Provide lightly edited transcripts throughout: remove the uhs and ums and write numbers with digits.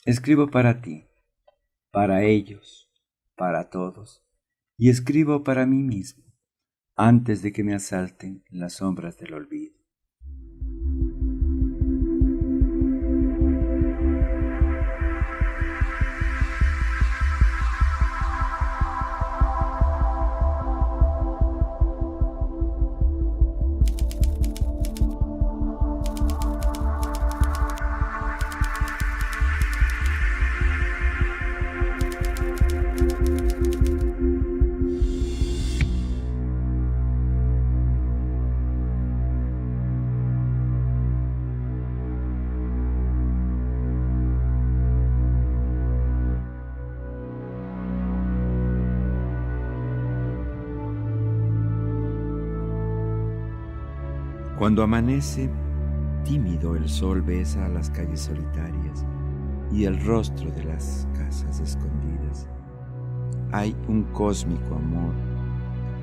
Escribo para ti, para ellos, para todos, y escribo para mí mismo, antes de que me asalten las sombras del olvido. Cuando amanece, tímido el sol besa las calles solitarias y el rostro de las casas escondidas. Hay un cósmico amor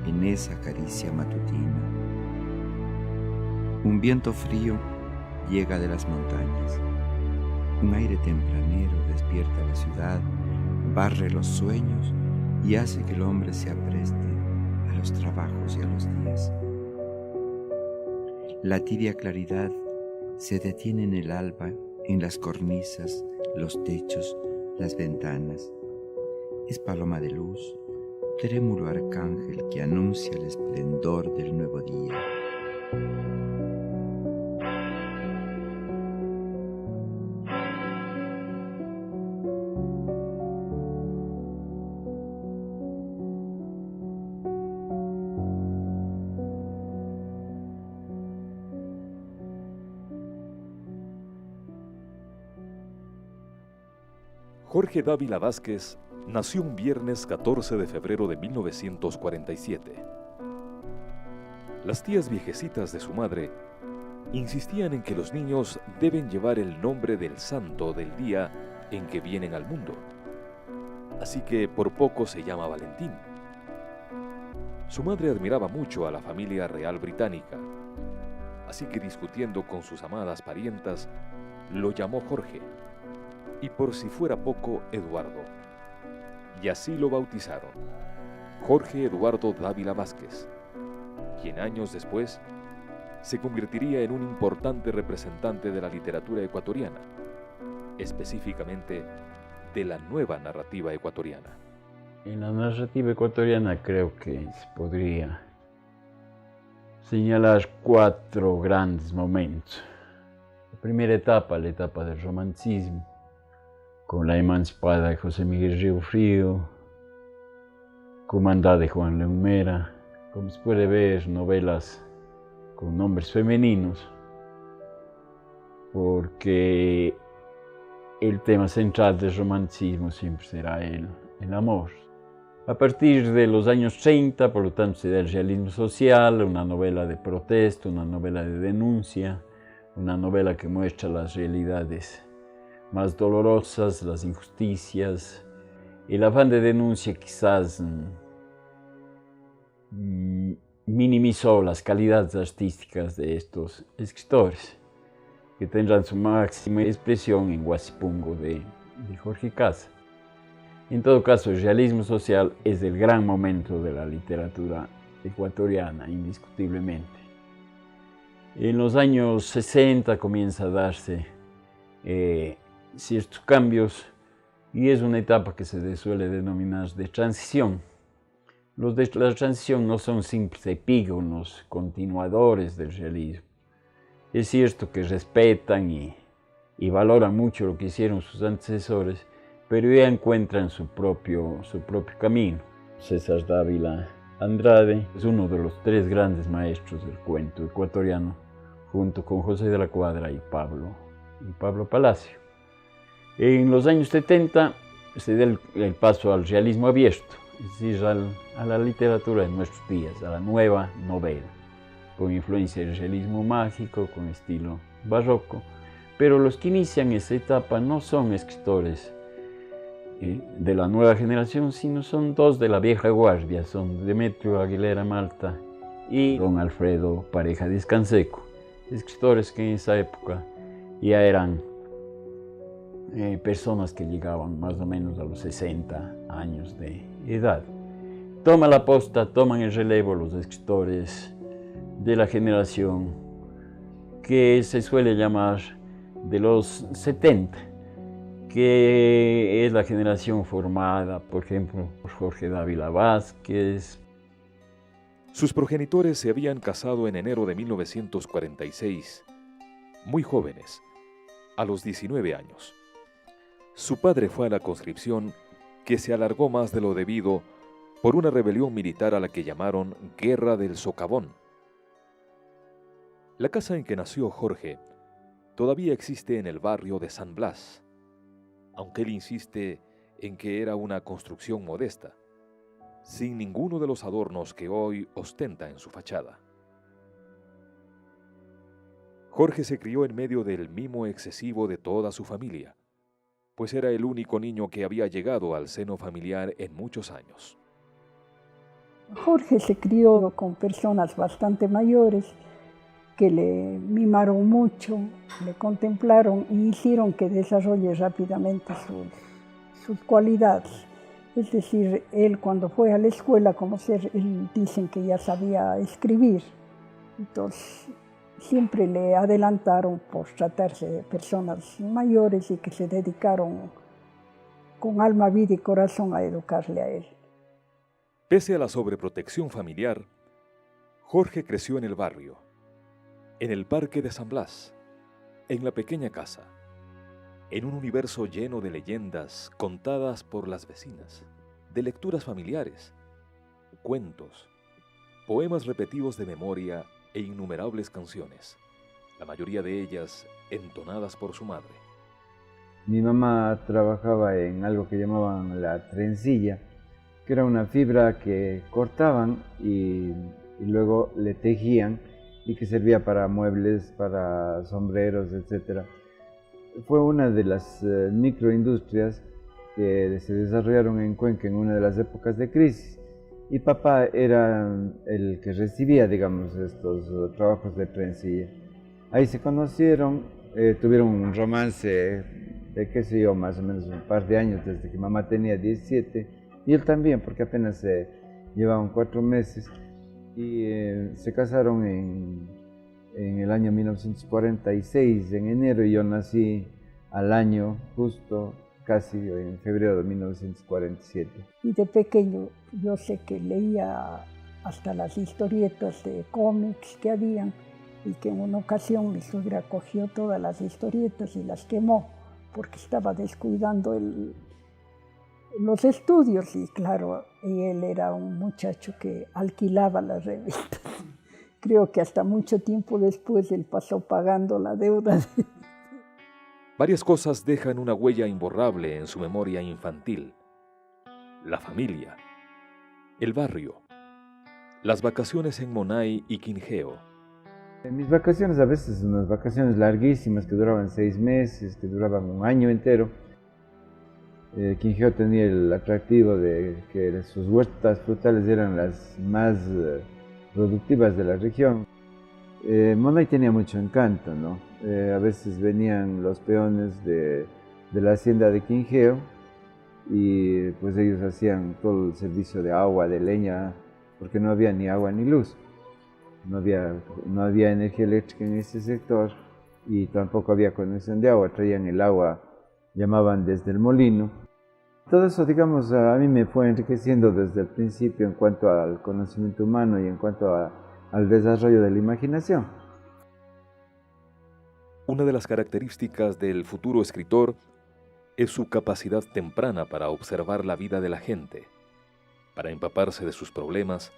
en esa caricia matutina. Un viento frío llega de las montañas. Un aire tempranero despierta la ciudad, barre los sueños y hace que el hombre se apreste a los trabajos y a los días. La tibia claridad se detiene en el alba, en las cornisas, los techos, las ventanas. Es paloma de luz, trémulo arcángel que anuncia el esplendor del nuevo día. Jorge Dávila Vázquez nació un viernes 14 de febrero de 1947. Las tías viejecitas de su madre insistían en que los niños deben llevar el nombre del santo del día en que vienen al mundo. Así que por poco se llama Valentín. Su madre admiraba mucho a la familia real británica, así que discutiendo con sus amadas parientas, lo llamó Jorge. Y por si fuera poco, Eduardo. Y así lo bautizaron, Jorge Eduardo Dávila Vázquez, quien años después se convertiría en un importante representante de la literatura ecuatoriana, específicamente de la nueva narrativa ecuatoriana. En la narrativa ecuatoriana creo que se podría señalar 4 grandes momentos. La primera etapa, la etapa del romanticismo, con la emancipada de José Miguel Río Frío, comandada de Juan León Mera, como se puede ver, novelas con nombres femeninos, porque el tema central del romanticismo siempre será el amor. A partir de los años 30, por lo tanto, se da el realismo social, una novela de protesta, una novela de denuncia, una novela que muestra las realidades más dolorosas, las injusticias. El afán de denuncia quizás minimizó las calidades artísticas de estos escritores, que tendrán su máxima expresión en Guasipungo de Jorge Casa. En todo caso, el realismo social es el gran momento de la literatura ecuatoriana, indiscutiblemente. En los años 60 comienza a darse ciertos cambios y es una etapa que se suele denominar de transición. Los de la transición no son simples epígonos continuadores del realismo. Es cierto que respetan y valoran mucho lo que hicieron sus antecesores, pero ya encuentran su propio camino. César Dávila Andrade es uno de los 3 grandes maestros del cuento ecuatoriano, junto con José de la Cuadra y Pablo Palacio. En los años 70 se da el paso al realismo abierto, es decir, a la literatura de nuestros días, a la nueva novela, con influencia del realismo mágico, con estilo barroco, pero los que inician esa etapa no son escritores de la nueva generación, sino son 2 de la vieja guardia, son Demetrio Aguilera Malta y don Alfredo Pareja Discanseco, escritores que en esa época ya eran personas que llegaban más o menos a los 60 años de edad. Toman la posta, toman el relevo los escritores de la generación que se suele llamar de los 70, que es la generación formada, por ejemplo, por Jorge Dávila Vázquez. Sus progenitores se habían casado en enero de 1946, muy jóvenes, a los 19 años. Su padre fue a la conscripción, que se alargó más de lo debido por una rebelión militar a la que llamaron Guerra del Socavón. La casa en que nació Jorge todavía existe en el barrio de San Blas, aunque él insiste en que era una construcción modesta, sin ninguno de los adornos que hoy ostenta en su fachada. Jorge se crió en medio del mimo excesivo de toda su familia, pues era el único niño que había llegado al seno familiar en muchos años. Jorge se crió con personas bastante mayores que le mimaron mucho, le contemplaron y hicieron que desarrolle rápidamente sus cualidades. Es decir, él cuando fue a la escuela, dicen que ya sabía escribir. Entonces, siempre le adelantaron por tratarse de personas mayores y que se dedicaron con alma, vida y corazón a educarle a él. Pese a la sobreprotección familiar, Jorge creció en el barrio, en el parque de San Blas, en la pequeña casa, en un universo lleno de leyendas contadas por las vecinas, de lecturas familiares, cuentos, poemas repetidos de memoria e innumerables canciones, la mayoría de ellas entonadas por su madre. Mi mamá trabajaba en algo que llamaban la trencilla, que era una fibra que cortaban y luego le tejían y que servía para muebles, para sombreros, etc. Fue una de las microindustrias que se desarrollaron en Cuenca en una de las épocas de crisis. Y papá era el que recibía, digamos, estos trabajos de trencilla. Ahí se conocieron, tuvieron un romance de, qué sé yo, más o menos un par de años, desde que mamá tenía 17, y él también, porque apenas se llevaban 4 meses. Y se casaron en el año 1946, en enero, y yo nací al año justo, casi en febrero de 1947. Y de pequeño yo sé que leía hasta las historietas de cómics que habían y que en una ocasión mi suegra cogió todas las historietas y las quemó porque estaba descuidando los estudios y claro, él era un muchacho que alquilaba las revistas. Creo que hasta mucho tiempo después él pasó pagando la deuda. Varias cosas dejan una huella imborrable en su memoria infantil. La familia, el barrio, las vacaciones en Monay y Quinjeo. En mis vacaciones, a veces unas vacaciones larguísimas que duraban 6 meses, que duraban un año entero. Quinjeo tenía el atractivo de que sus huertas frutales eran las más productivas de la región. Monay tenía mucho encanto, ¿no? A veces venían los peones de la hacienda de Quinjeo y pues ellos hacían todo el servicio de agua, de leña, porque no había ni agua ni luz. No había energía eléctrica en ese sector y tampoco había conexión de agua. Traían el agua, llamaban desde el molino. Todo eso, digamos, a mí me fue enriqueciendo desde el principio en cuanto al conocimiento humano y en cuanto al desarrollo de la imaginación. Una de las características del futuro escritor es su capacidad temprana para observar la vida de la gente, para empaparse de sus problemas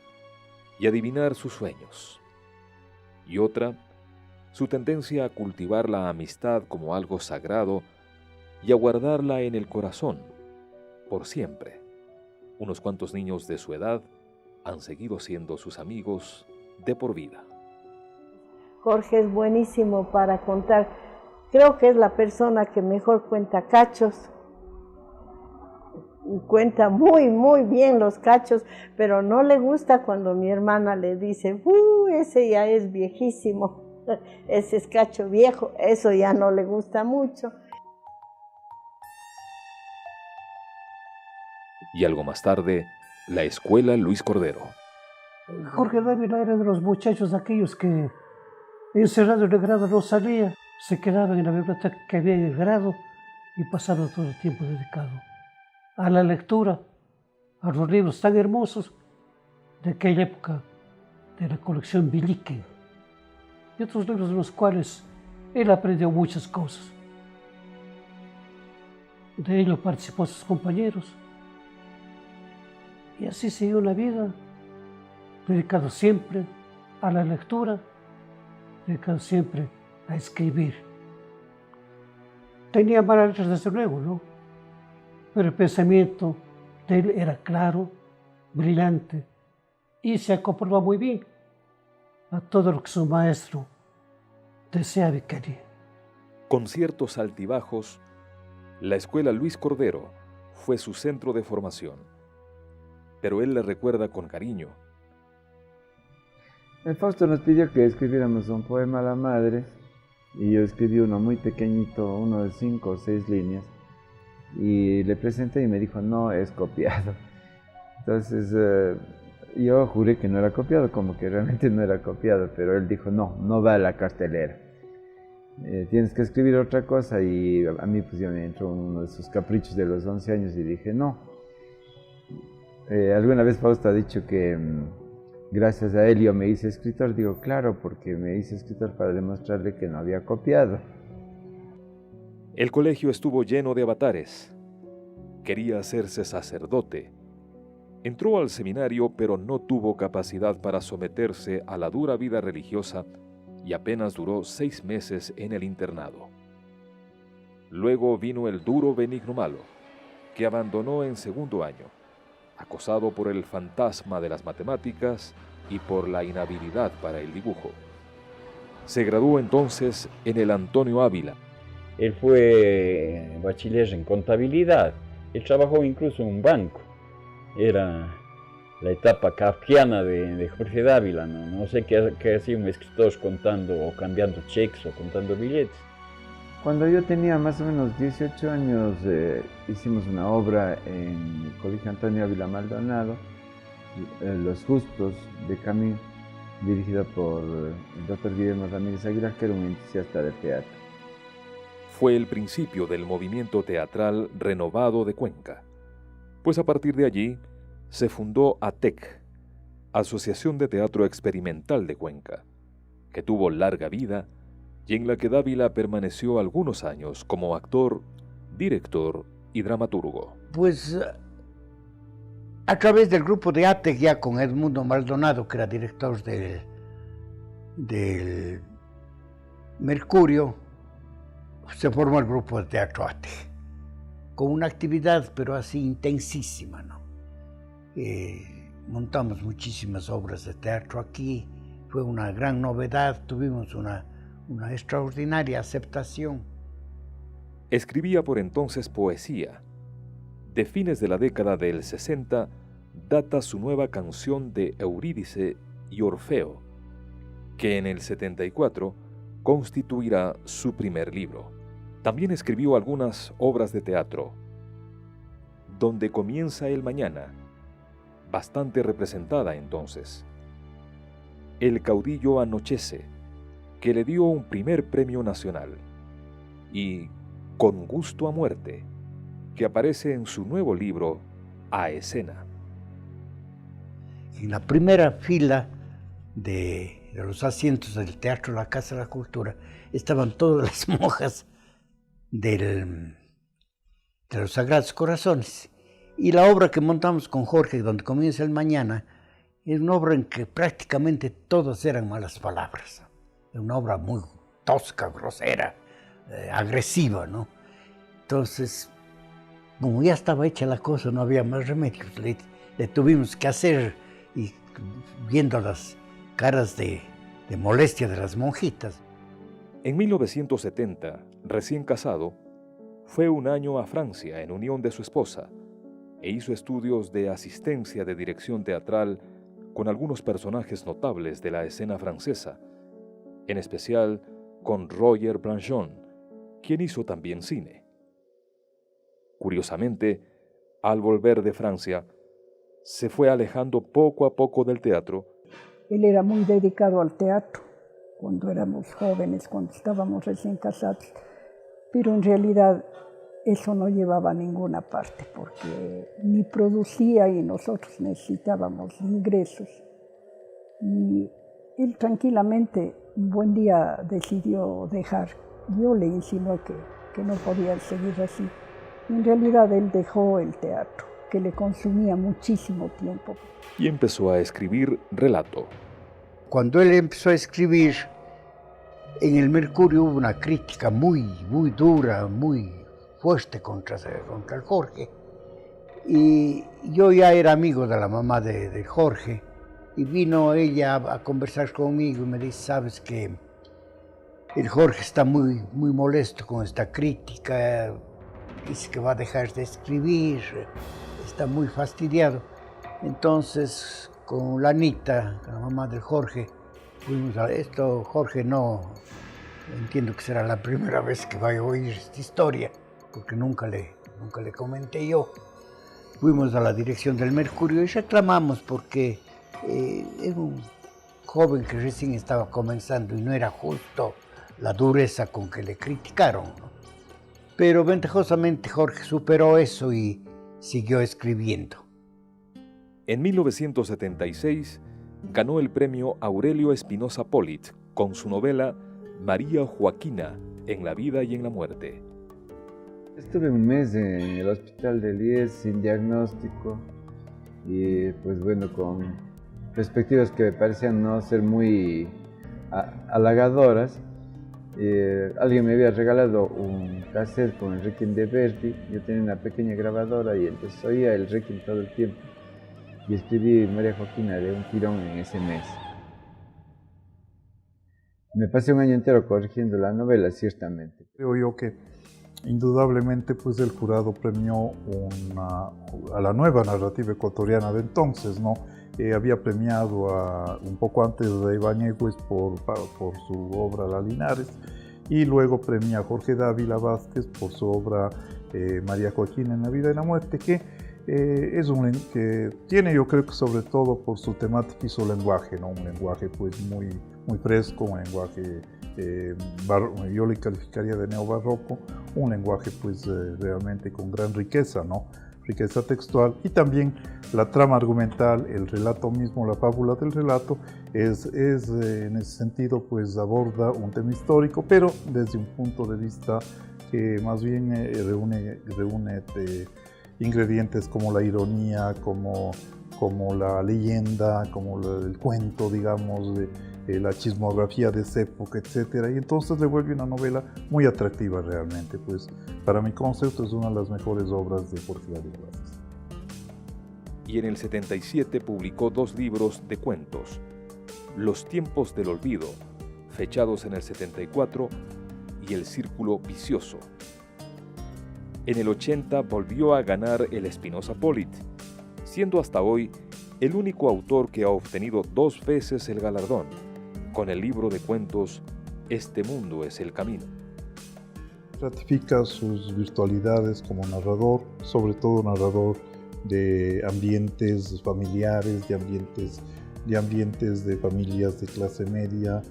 y adivinar sus sueños. Y otra, su tendencia a cultivar la amistad como algo sagrado y a guardarla en el corazón, por siempre. Unos cuantos niños de su edad han seguido siendo sus amigos de por vida. Jorge es buenísimo para contar. Creo que es la persona que mejor cuenta cachos. Cuenta muy, muy bien los cachos, pero no le gusta cuando mi hermana le dice, ese ya es viejísimo, ese es cacho viejo, eso ya no le gusta mucho. y algo más tarde, la Escuela Luis Cordero. Jorge Dávila era de los muchachos aquellos que, encerrado en el grado, no salía, se quedaban en la biblioteca que había en el grado y pasaban todo el tiempo dedicado a la lectura, a los libros tan hermosos de aquella época de la colección Villiquen y otros libros de los cuales él aprendió muchas cosas. De ello participó sus compañeros y así siguió una vida dedicado siempre a la lectura, dedicado siempre a escribir. Tenía malas letras desde luego, ¿no? Pero el pensamiento de él era claro, brillante y se acoplaba muy bien a todo lo que su maestro deseaba y quería. Con ciertos altibajos, la Escuela Luis Cordero fue su centro de formación, pero él le recuerda con cariño. El Fausto nos pidió que escribiéramos un poema a la madre y yo escribí uno muy pequeñito, uno de 5 o 6 líneas y le presenté y me dijo, no, es copiado. Entonces yo juré que no era copiado, como que realmente no era copiado, pero él dijo, no, no va a la cartelera. Tienes que escribir otra cosa y a mí pues ya me entró uno de sus caprichos de los 11 años y dije, no. Alguna vez Fausto ha dicho que gracias a él yo me hice escritor. Digo, claro, porque me hice escritor para demostrarle que no había copiado. El colegio estuvo lleno de avatares. Quería hacerse sacerdote. Entró al seminario, pero no tuvo capacidad para someterse a la dura vida religiosa y apenas duró 6 meses en el internado. Luego vino el duro Benigno Malo, que abandonó en segundo año, acosado por el fantasma de las matemáticas y por la inhabilidad para el dibujo. Se graduó entonces en el Antonio Ávila. Él fue bachiller en contabilidad. Él trabajó incluso en un banco. Era la etapa kafkiana de Jorge Dávila, ¿no? No sé qué hacía un escritor contando o cambiando cheques o contando billetes. Cuando yo tenía más o menos 18 años, hicimos una obra en el Colegio Antonio Ávila Maldonado, Los Justos de Camille, dirigida por el doctor Guillermo Ramírez Aguilar, que era un entusiasta del teatro. Fue el principio del movimiento teatral renovado de Cuenca, pues a partir de allí se fundó ATEC, Asociación de Teatro Experimental de Cuenca, que tuvo larga vida y en la que Dávila permaneció algunos años como actor, director y dramaturgo. Pues a través del grupo de ATEC, ya con Edmundo Maldonado, que era director del Mercurio, se formó el grupo de teatro ATEC, con una actividad pero así intensísima, ¿no? Montamos muchísimas obras de teatro aquí, fue una gran novedad, tuvimos una extraordinaria aceptación. Escribía por entonces poesía. De fines de la década del 60 data su nueva canción de Eurídice y Orfeo, que en el 74 constituirá su primer libro. También escribió algunas obras de teatro. Donde comienza el mañana, bastante representada entonces. El caudillo anochece, que le dio un primer premio nacional, y Con gusto a muerte, que aparece en su nuevo libro, A Escena. En la primera fila de los asientos del Teatro La Casa de la Cultura estaban todas las monjas de los Sagrados Corazones. Y la obra que montamos con Jorge, donde comienza el mañana, es una obra en que prácticamente todas eran malas palabras. Es una obra muy tosca, grosera, agresiva, ¿no? Entonces, como ya estaba hecha la cosa, no había más remedio. Le tuvimos que hacer, y viendo las caras de molestia de las monjitas. En 1970, recién casado, fue un año a Francia en unión de su esposa e hizo estudios de asistencia de dirección teatral con algunos personajes notables de la escena francesa, en especial con Roger Blanchon, quien hizo también cine. Curiosamente, Al volver de Francia, se fue alejando poco a poco del teatro. Él era muy dedicado al teatro cuando éramos jóvenes, cuando estábamos recién casados, pero en realidad eso no llevaba a ninguna parte porque ni producía y nosotros necesitábamos ingresos. Y él tranquilamente un buen día decidió dejar. Yo le insinué que no podía seguir así. En realidad él dejó el teatro, que le consumía muchísimo tiempo. Y empezó a escribir relato. Cuando él empezó a escribir, en el Mercurio hubo una crítica muy dura, muy fuerte contra el Jorge. Y yo ya era amigo de la mamá de Jorge, y vino ella a conversar conmigo y me dice, sabes que el Jorge está muy molesto con esta crítica, dice que va a dejar de escribir, está muy fastidiado. Entonces, con la Anita, la mamá del Jorge, fuimos a esto. Jorge no, entiendo que será la primera vez que vaya a oír esta historia, porque nunca le comenté yo. Fuimos a la dirección del Mercurio y reclamamos porque era un joven que recién estaba comenzando y no era justo la dureza con que le criticaron, ¿no? Pero ventajosamente Jorge superó eso y siguió escribiendo. En 1976 ganó el premio Aurelio Espinosa Polit con su novela María Joaquina, en la vida y en la muerte. Estuve un mes en el hospital de Lies sin diagnóstico y pues bueno, con perspectivas que me parecían no ser muy halagadoras. Alguien me había regalado un cassette con el Requiem de Verdi. Yo tenía una pequeña grabadora y entonces oía el Requiem todo el tiempo y escribí María Joaquina de un tirón en ese mes. Me pasé un año entero corrigiendo la novela, ciertamente. Creo yo que indudablemente pues el jurado premió a la nueva narrativa ecuatoriana de entonces, ¿no? Había premiado un poco antes a Ibáñez por su obra La Linares, y luego premia a Jorge Dávila Vázquez por su obra María Joaquina en la vida y la muerte, que tiene, yo creo que sobre todo por su temática y su lenguaje, ¿no? Un lenguaje pues muy fresco, un lenguaje yo le calificaría de neobarroco, un lenguaje pues realmente con gran riqueza, ¿no? Riqueza textual, y también la trama argumental, el relato mismo, la fábula del relato es en ese sentido pues aborda un tema histórico, pero desde un punto de vista que más bien reúne ingredientes como la ironía, como la leyenda, como el cuento, digamos, la chismografía de esa época, etc. Y entonces le vuelve una novela muy atractiva realmente. Pues para mi concepto es una de las mejores obras de Jorge Dávila Vázquez. Y en el 77 publicó 2 libros de cuentos, Los tiempos del olvido, fechados en el 74, y El círculo vicioso. En el 80 volvió a ganar el Espinosa Polit, siendo hasta hoy el único autor que ha obtenido 2 veces el galardón, con el libro de cuentos Este mundo es el camino. Ratifica sus virtualidades como narrador, sobre todo narrador de ambientes familiares, de ambientes de familias de clase media,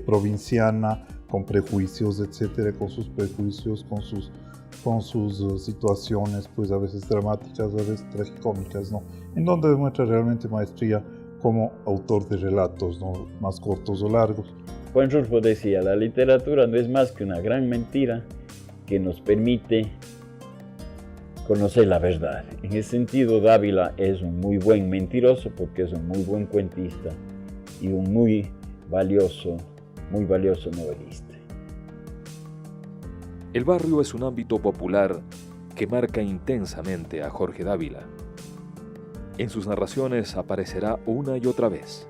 provinciana, con prejuicios, etcétera, con sus prejuicios, con sus situaciones, pues a veces dramáticas, a veces tragicómicas, ¿no? En donde demuestra realmente maestría como autor de relatos, ¿no? Más cortos o largos. Juan Rulfo decía, la literatura no es más que una gran mentira que nos permite conocer la verdad. En ese sentido, Dávila es un muy buen mentiroso porque es un muy buen cuentista y un muy valioso novelista. El barrio es un ámbito popular que marca intensamente a Jorge Dávila. En sus narraciones aparecerá una y otra vez,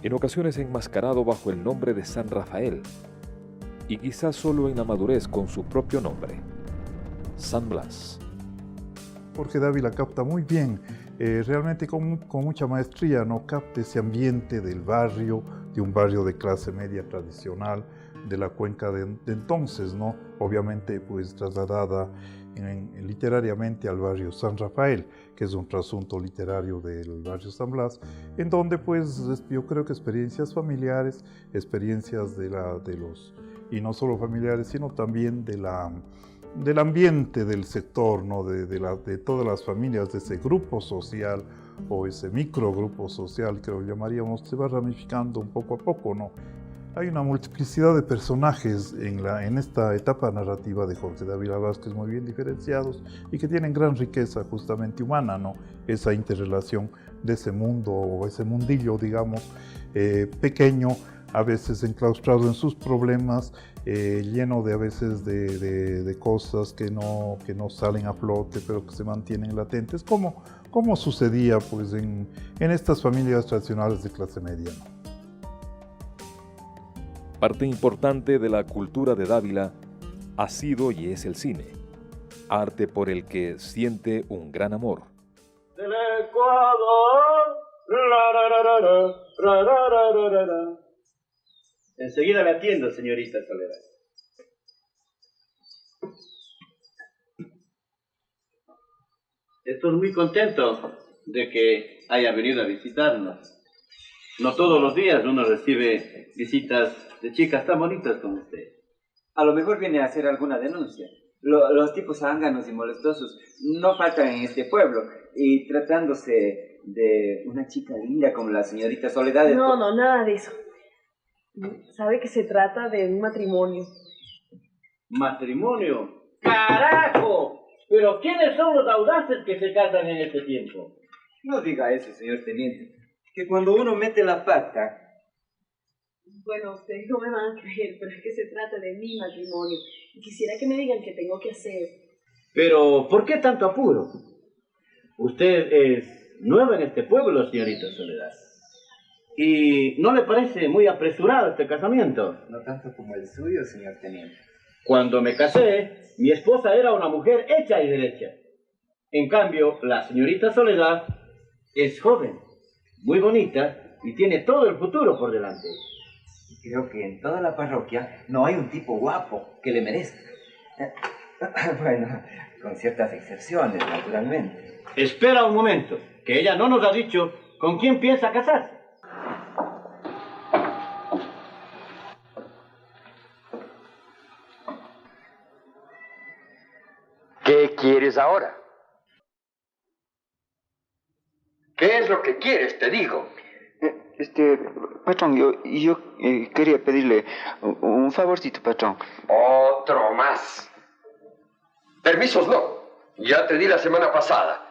en ocasiones enmascarado bajo el nombre de San Rafael, y quizás solo en la madurez con su propio nombre, San Blas. Jorge Dávila capta muy bien, realmente con mucha maestría, ¿no? Capta ese ambiente del barrio, de un barrio de clase media tradicional, de la Cuenca de entonces, ¿no? Obviamente pues trasladada literariamente al barrio San Rafael, que es un trasunto literario del barrio San Blas, en donde pues yo creo que experiencias familiares, experiencias de los, y no solo familiares, sino también del ambiente del sector, ¿no? de todas las familias, de ese grupo social o ese microgrupo social que lo llamaríamos, se va ramificando un poco a poco, ¿no? Hay una multiplicidad de personajes en esta etapa narrativa de Jorge Dávila Vázquez muy bien diferenciados y que tienen gran riqueza justamente humana, ¿no? Esa interrelación de ese mundo o ese mundillo, digamos, pequeño, a veces enclaustrado en sus problemas, lleno de a veces de cosas que no salen a flote, pero que se mantienen latentes, como sucedía pues en estas familias tradicionales de clase media, ¿no? Parte importante de la cultura de Dávila ha sido y es el cine, arte por el que siente un gran amor. Del Ecuador, enseguida le atiendo, señorita Soledad. Estoy muy contento de que haya venido a visitarnos. No todos los días uno recibe visitas de chicas tan bonitas como usted. A lo mejor viene a hacer alguna denuncia. Los tipos zánganos y molestosos no faltan en este pueblo. Y tratándose de una chica linda como la señorita Soledad... No, nada de eso. Sabe que se trata de un matrimonio. ¿Matrimonio? ¡Carajo! ¿Pero quiénes son los audaces que se casan en este tiempo? No diga eso, señor teniente. Que cuando uno mete la pata... Bueno, ustedes no me van a creer, pero es que se trata de mi matrimonio. Y quisiera que me digan qué tengo que hacer. Pero, ¿por qué tanto apuro? Usted es nueva en este pueblo, señorita Soledad. ¿Y no le parece muy apresurado este casamiento? No tanto como el suyo, señor teniente. Cuando me casé, mi esposa era una mujer hecha y derecha. En cambio, la señorita Soledad es joven, muy bonita y tiene todo el futuro por delante. Creo que en toda la parroquia no hay un tipo guapo que le merezca. Bueno, con ciertas excepciones, naturalmente. Espera un momento, que ella no nos ha dicho con quién piensa casarse. ¿Qué quieres ahora? ¿Qué es lo que quieres, te digo? Patrón, yo quería pedirle un favorcito, patrón. Otro más. Permisos no. Ya te di la semana pasada.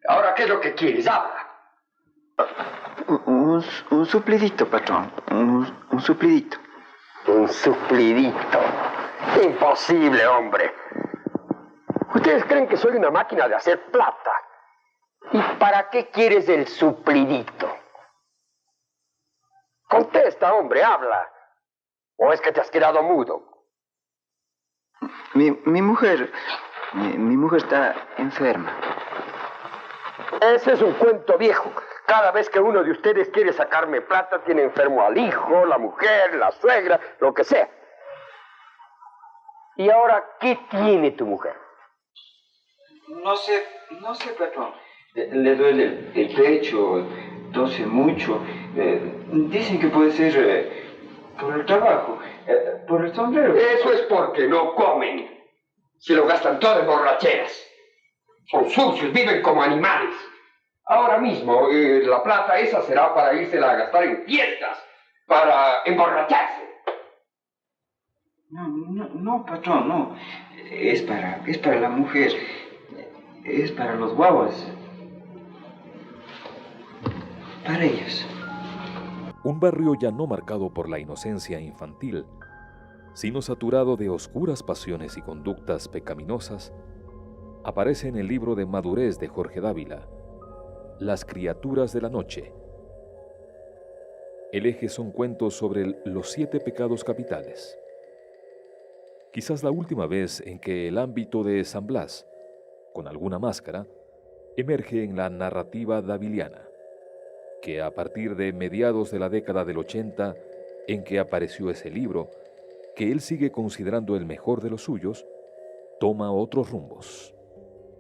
Ahora, ¿qué es lo que quieres? Habla. Un suplidito, patrón. Un suplidito. Un suplidito. Imposible, hombre. Ustedes creen que soy una máquina de hacer plata. ¿Y para qué quieres el suplidito? Contesta, hombre, habla. ¿O es que te has quedado mudo? Mi mujer está enferma. Ese es un cuento viejo. Cada vez que uno de ustedes quiere sacarme plata, tiene enfermo al hijo, la mujer, la suegra, lo que sea. ¿Y ahora qué tiene tu mujer? No sé, patrón. Le duele el pecho, tose mucho. Dicen que puede ser por el trabajo, por el sombrero. Eso es porque no comen. Se lo gastan todo en borracheras. Son sucios, viven como animales. Ahora mismo, la plata esa será para írsela a gastar en fiestas, para emborracharse. No, patrón, no. Es para la mujer. Es para los guaguas. Para ellos. Un barrio ya no marcado por la inocencia infantil, sino saturado de oscuras pasiones y conductas pecaminosas, aparece en el libro de madurez de Jorge Dávila, Las criaturas de la noche. El eje son cuentos sobre los 7 pecados capitales. Quizás la última vez en que el ámbito de San Blas, con alguna máscara, emerge en la narrativa daviliana, que a partir de mediados de la década del 80, en que apareció ese libro, que él sigue considerando el mejor de los suyos, toma otros rumbos.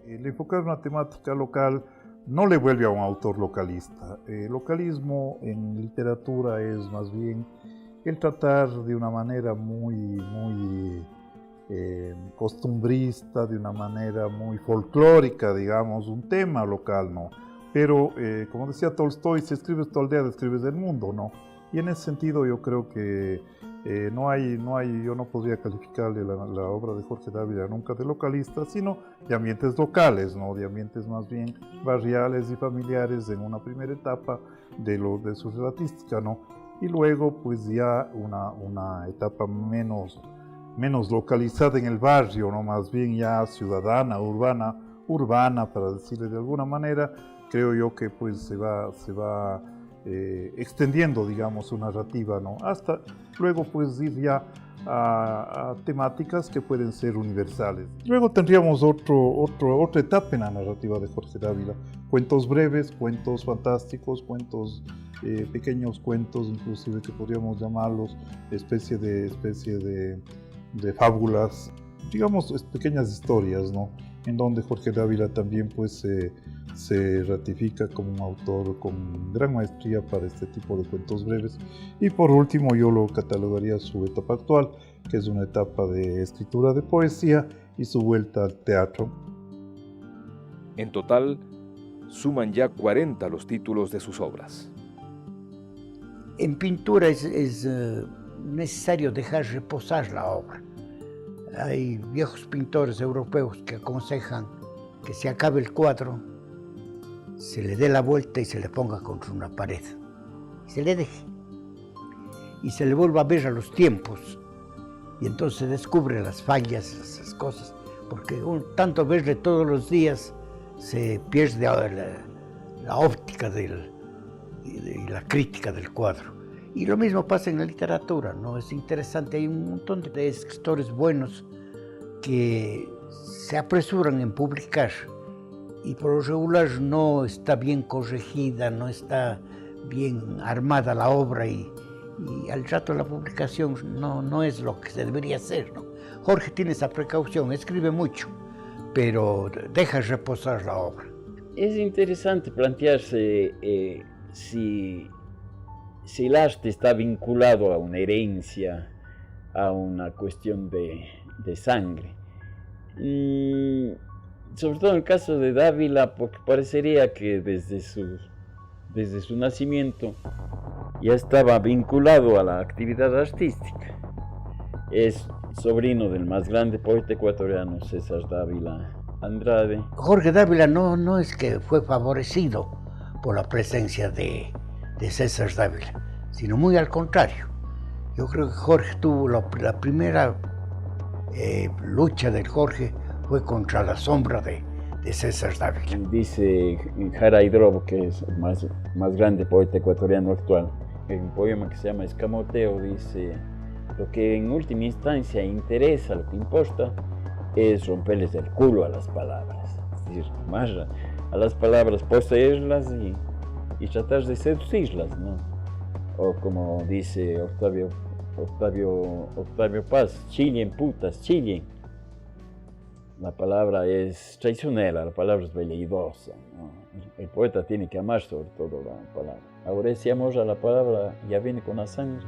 El enfocar una temática local no le vuelve a un autor localista. El localismo en literatura es más bien el tratar de una manera muy costumbrista, de una manera muy folclórica, digamos, un tema local, ¿no? Pero, como decía Tolstoy, si escribes tu aldea, describes el mundo, ¿no? Y en ese sentido yo creo que yo no podría calificarle la obra de Jorge Dávila nunca de localista, sino de ambientes locales, ¿no? De ambientes más bien barriales y familiares en una primera etapa de su relatística, ¿no? Y luego pues ya una etapa menos localizada en el barrio, ¿no? Más bien ya ciudadana, urbana, para decirle de alguna manera. Creo yo que pues se va extendiendo, digamos, su narrativa, ¿no? Hasta luego pues ir ya a temáticas que pueden ser universales. Luego tendríamos otra etapa en la narrativa de Jorge Dávila. Cuentos breves, cuentos fantásticos, pequeños cuentos, inclusive que podríamos llamarlos especie de fábulas, digamos, pequeñas historias, ¿no? En donde Jorge Dávila también pues se ratifica como un autor con gran maestría para este tipo de cuentos breves. Y por último yo lo catalogaría su etapa actual, que es una etapa de escritura de poesía y su vuelta al teatro. En total, suman ya 40 los títulos de sus obras. En pintura es necesario dejar reposar la obra. Hay viejos pintores europeos que aconsejan que se acabe el cuadro, se le dé la vuelta y se le ponga contra una pared. Y se le deje. Y se le vuelva a ver a los tiempos. Y entonces se descubre las fallas, esas cosas. Porque tanto verle todos los días se pierde la óptica y la crítica del cuadro. Y lo mismo pasa en la literatura, ¿no? Es interesante, hay un montón de escritores buenos que se apresuran en publicar y por lo regular no está bien corregida, no está bien armada la obra y al rato la publicación no es lo que se debería hacer, ¿no? Jorge tiene esa precaución, escribe mucho, pero deja reposar la obra. Es interesante plantearse si el arte está vinculado a una herencia, a una cuestión de sangre. Sobre todo en el caso de Dávila, porque parecería que desde su nacimiento ya estaba vinculado a la actividad artística. Es sobrino del más grande poeta ecuatoriano, César Dávila Andrade. Jorge Dávila no es que fue favorecido por la presencia de César Dávila, sino muy al contrario. Yo creo que Jorge tuvo la primera lucha del Jorge fue contra la sombra de César Dávila. Dice Jara Hidrobo, que es el más grande poeta ecuatoriano actual, en un poema que se llama Escamoteo, dice: lo que en última instancia interesa, lo que importa, es romperles el culo a las palabras. Es decir, más a las palabras, poseerlas y tratar de seducirlas, ¿no? O como dice Octavio Paz, chillen putas, chillen. La palabra es traicionera, la palabra es veleidosa, ¿no? El poeta tiene que amar sobre todo la palabra. Ahora ese amor a la palabra ya viene con la sangre.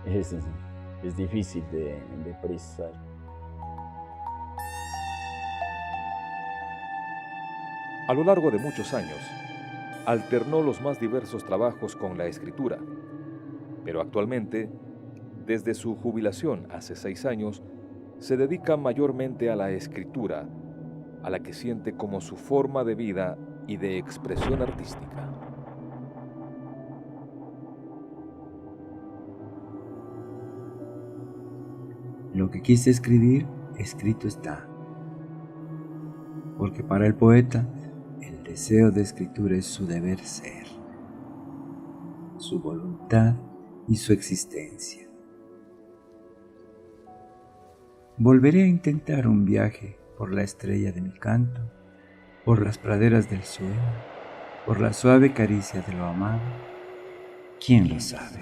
Es difícil de precisar. A lo largo de muchos años, alternó los más diversos trabajos con la escritura, pero actualmente, desde su jubilación hace 6 años, se dedica mayormente a la escritura, a la que siente como su forma de vida y de expresión artística. Lo que quise escribir, escrito está. Porque para el poeta, el deseo de escritura es su deber ser, su voluntad y su existencia. Volveré a intentar un viaje por la estrella de mi canto, por las praderas del sueño, por la suave caricia de lo amado. ¿Quién lo sabe?